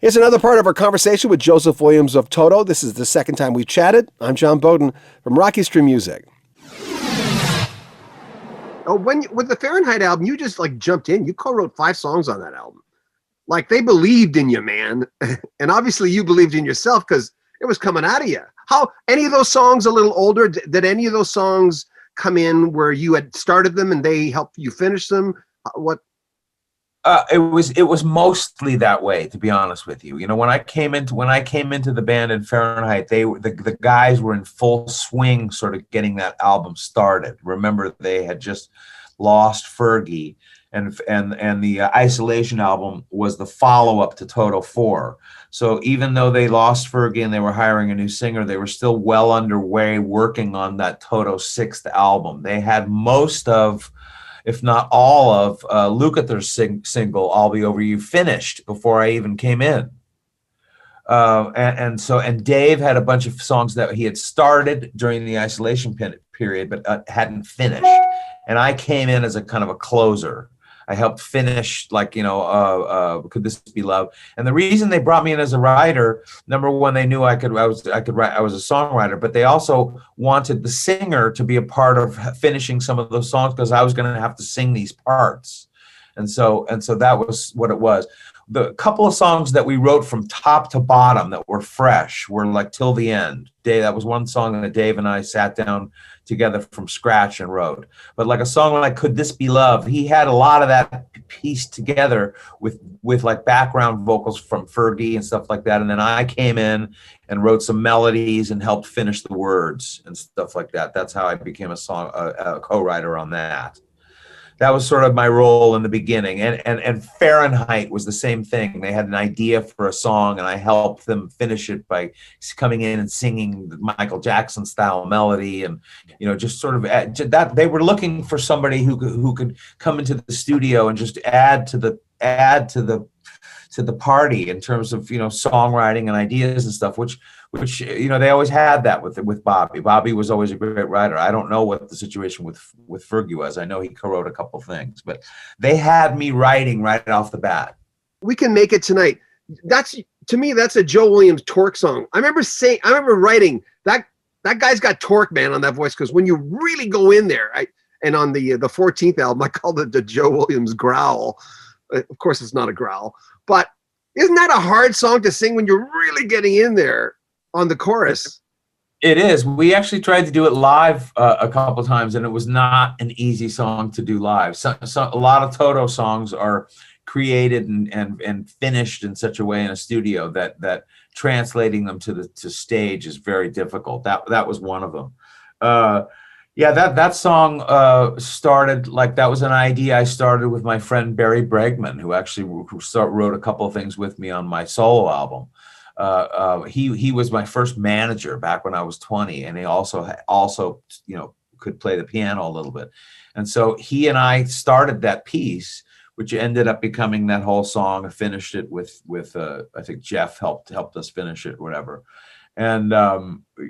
Here's another part of our conversation with Joseph Williams of Toto. This is the second time we've chatted. I'm John Beaudin from Rocky Stream Music. Oh, with the Fahrenheit album, you just like jumped in. You co-wrote 5 songs on that album. Like they believed in you, man. And obviously you believed in yourself because it was coming out of you. How, any of those songs a little older, did any of those songs come in where you had started them and they helped you finish them? What? It was mostly that way, to be honest with you. You know, when I came into the band in Fahrenheit, the guys were in full swing, sort of getting that album started. Remember, they had just lost Fergie, and the Isolation album was the follow up to Toto 4. So even though they lost Fergie and they were hiring a new singer, they were still well underway working on that Toto 6th album. They had most of, if not all of, Lukather's single "I'll Be Over You" finished before I even came in, and Dave had a bunch of songs that he had started during the Isolation period but hadn't finished, and I came in as a kind of a closer. I helped finish, like, you know, "Could This Be Love?" And the reason they brought me in as a writer, number one, they knew I could write. I was a songwriter, but they also wanted the singer to be a part of finishing some of those songs because I was going to have to sing these parts, and so that was what it was. The couple of songs that we wrote from top to bottom that were fresh were like "Till the End." That was one song that Dave and I sat down together from scratch and wrote. But like a song like "Could This Be Love," he had a lot of that pieced together with like background vocals from Fergie and stuff like that. And then I came in and wrote some melodies and helped finish the words and stuff like that. That's how I became a co-writer on that. That was sort of my role in the beginning. And Fahrenheit was the same thing. They had an idea for a song, and I helped them finish it by coming in and singing the Michael Jackson style melody, and, you know, just sort of that. They were looking for somebody who could come into the studio and just add to the party in terms of, you know, songwriting and ideas and stuff, which you know, they always had that with Bobby. Bobby was always a great writer. I don't know what the situation with Fergie was. I know he co-wrote a couple things, but they had me writing right off the bat. "We Can Make It Tonight." To me, that's a Joe Williams torque song. I remember writing that guy's got torque, man, on that voice, because when you really go in there, and on the 14th album, I called it the Joe Williams growl. Of course, it's not a growl, but isn't that a hard song to sing when you're really getting in there on the chorus? It is. We actually tried to do it live a couple times, and it was not an easy song to do live. So a lot of Toto songs are created and finished in such a way in a studio that translating them to stage is very difficult. That was one of them. Yeah, that song started, like, that was an idea I started with my friend Barry Bregman, who actually wrote a couple of things with me on my solo album. He was my first manager back when I was 20, and he also you know, could play the piano a little bit. And so he and I started that piece, which ended up becoming that whole song. I finished it with I think Jeff helped us finish it, whatever. And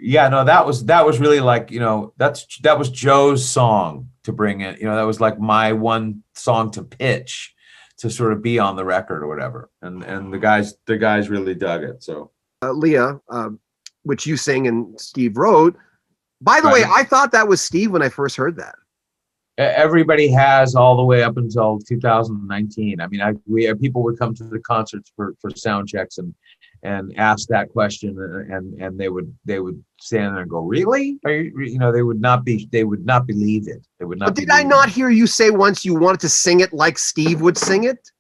yeah, no, that was really like, you know, that was Joe's song to bring in. You know, that was like my one song to pitch to sort of be on the record or whatever. And the guys really dug it. So Leah, which you sang and Steve wrote. By the way, I thought that was Steve when I first heard that. Everybody has, all the way up until 2019. I mean, people would come to the concerts for sound checks and ask that question, and they would stand there and go, "Really? Are you know?" They would not believe it. They would not. But did I not hear you say once you wanted to sing it like Steve would sing it?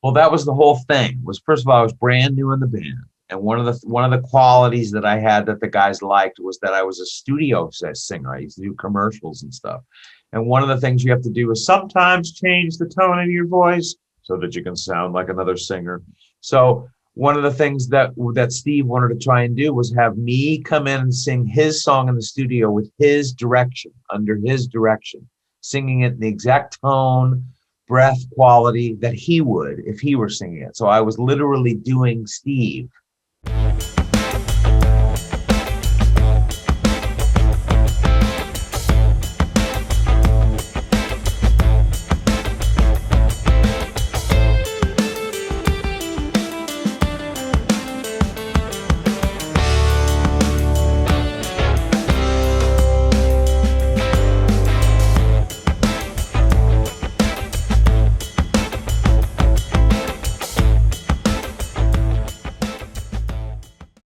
Well, that was the whole thing. Was, first of all, I was brand new in the band, and one of the qualities that I had that the guys liked was that I was a studio singer. I used to do commercials and stuff. And one of the things you have to do is sometimes change the tone of your voice so that you can sound like another singer. So one of the things that Steve wanted to try and do was have me come in and sing his song in the studio with his direction, under his direction, singing it in the exact tone, breath, quality that he would if he were singing it. So I was literally doing Steve